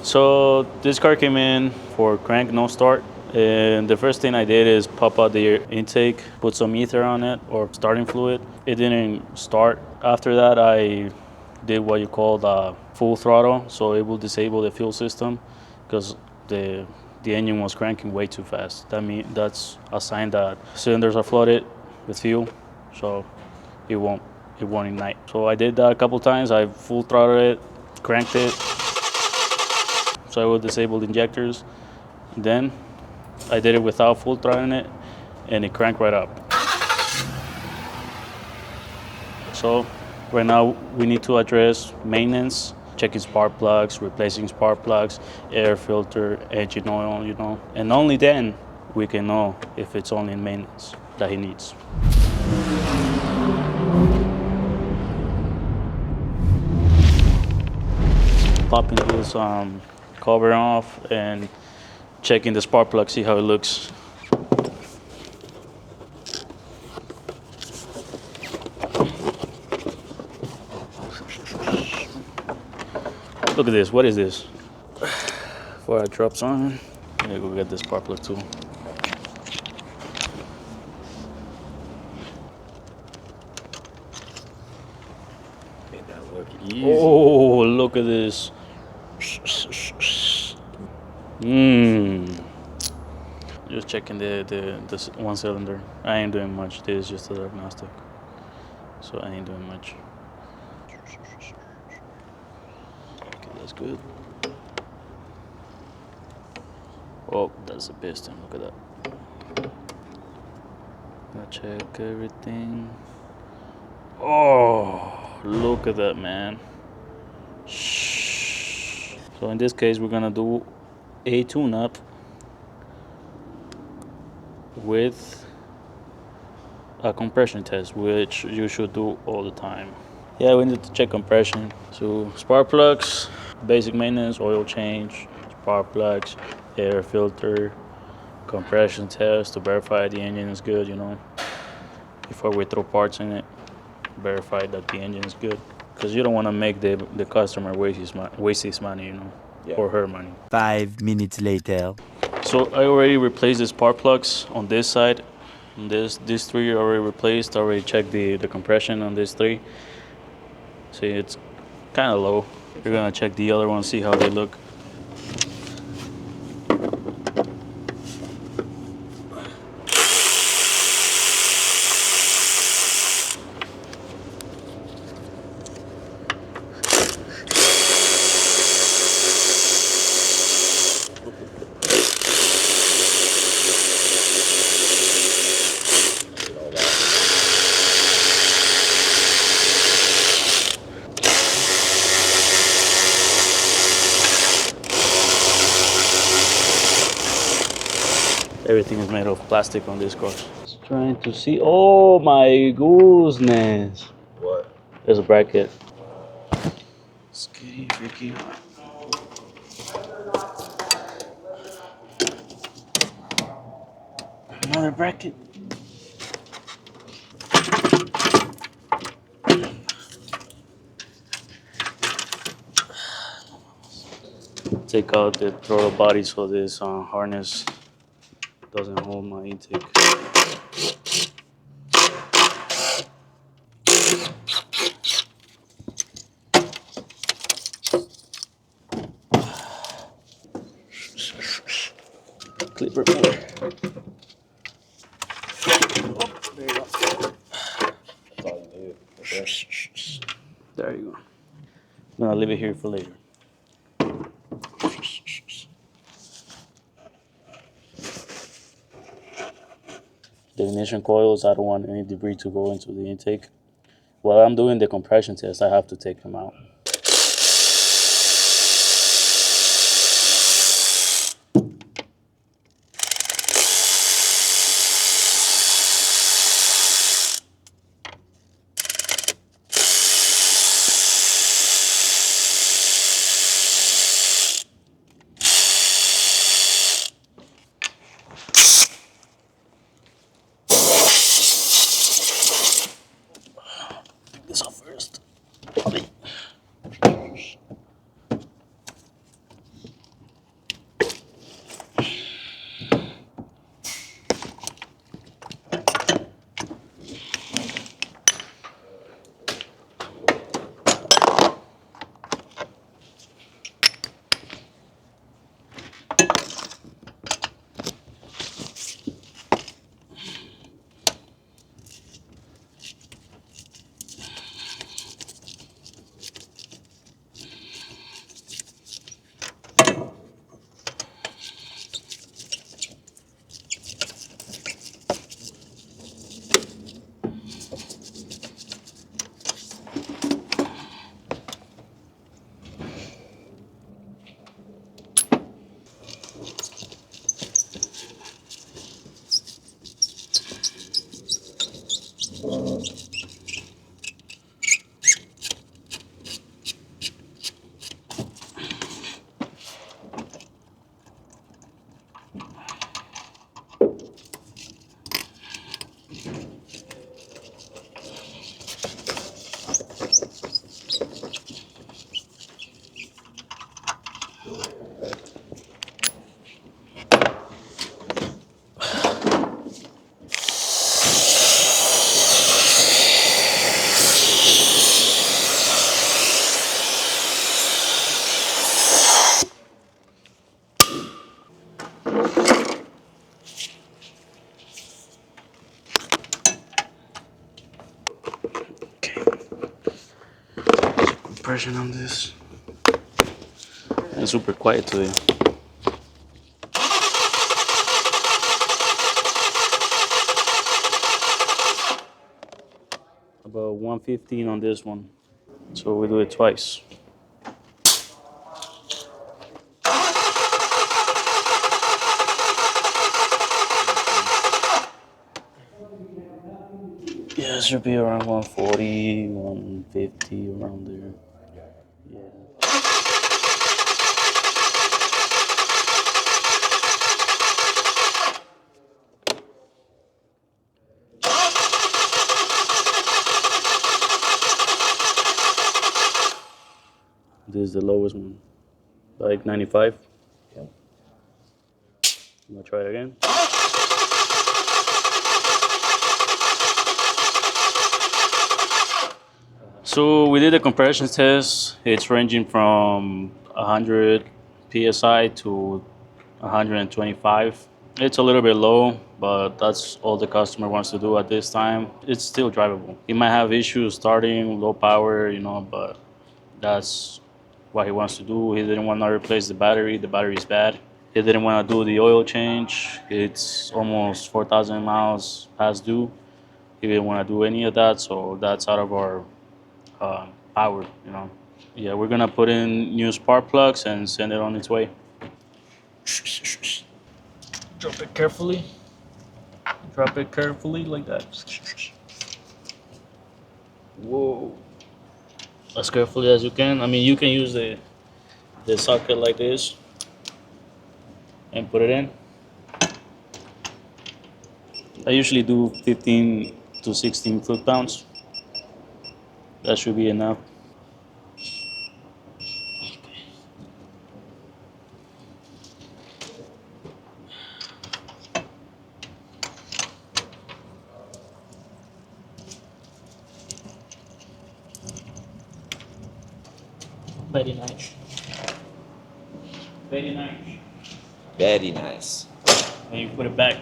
So this car came in for crank no start, and the first thing I did is pop out the intake, put some ether on it or starting fluid. It didn't start. After that, I did what you call the full throttle, so it will disable the fuel system because the engine was cranking way too fast. That's a sign that cylinders are flooded with fuel, so it won't ignite. So I did that a couple times. I full throttled it, cranked it, so I will disable the injectors. Then I did it without full throttling it, and it cranked right up. So right now we need to address maintenance, checking spark plugs, replacing spark plugs, air filter, engine oil, and only then we can know if it's only maintenance that he needs. Popping his cover off and checking the spark plug, see how it looks. Look at this. What is this? Before I drops on, I'm gonna go get this spark plug too. Make that look easy. Oh, look at this. Just checking the one cylinder. I ain't doing much. This is just a diagnostic, so I ain't doing much. Okay, that's good. Oh, that's the piston. Look at that. Gonna check everything. Oh, look at that, man. So in this case, we're gonna do a tune-up with a compression test, which you should do all the time. Yeah, we need to check compression. So spark plugs, basic maintenance, oil change, spark plugs, air filter, compression test to verify the engine is good, before we throw parts in it, verify that the engine is good. Because you don't want to make the customer waste his money, Yeah. or her money. 5 minutes later. So I already replaced the spark plugs on this side. These three are already replaced. I already checked the compression on these three. See, it's kind of low. We're gonna check the other ones, see how they look. Everything is made of plastic on this car. Just trying to see. Oh my goodness! What? There's a bracket. Skitty Ricky. Another bracket. Take out the throttle body so this harness doesn't hold my intake. Clip remover. Oh, there you go. That's all you need. Okay. There you go. I'm gonna leave it here for later. The ignition coils, I don't want any debris to go into the intake. While I'm doing the compression test, I have to take them out. Take this off first. Compression on this. It's super quiet today. About 115 on this one. So we do it twice. Yeah, it should be around 140, 150, around there. Yeah. This is the lowest one, like 95. Okay. I'm gonna try it again. So we did a compression test. It's ranging from 100 psi to 125. It's a little bit low, but that's all the customer wants to do at this time. It's still drivable. He might have issues starting low power, but that's what he wants to do. He didn't want to replace the battery. The battery is bad. He didn't want to do the oil change. It's almost 4,000 miles past due. He didn't want to do any of that, so that's out of our power. Yeah, we're gonna put in new spark plugs and send it on its way. Drop it carefully. Drop it carefully like that. Whoa. As carefully as you can. I mean, you can use the socket like this and put it in. I usually do 15 to 16 foot-pounds. That should be enough. Very nice. Very nice. Very nice. And you put it back.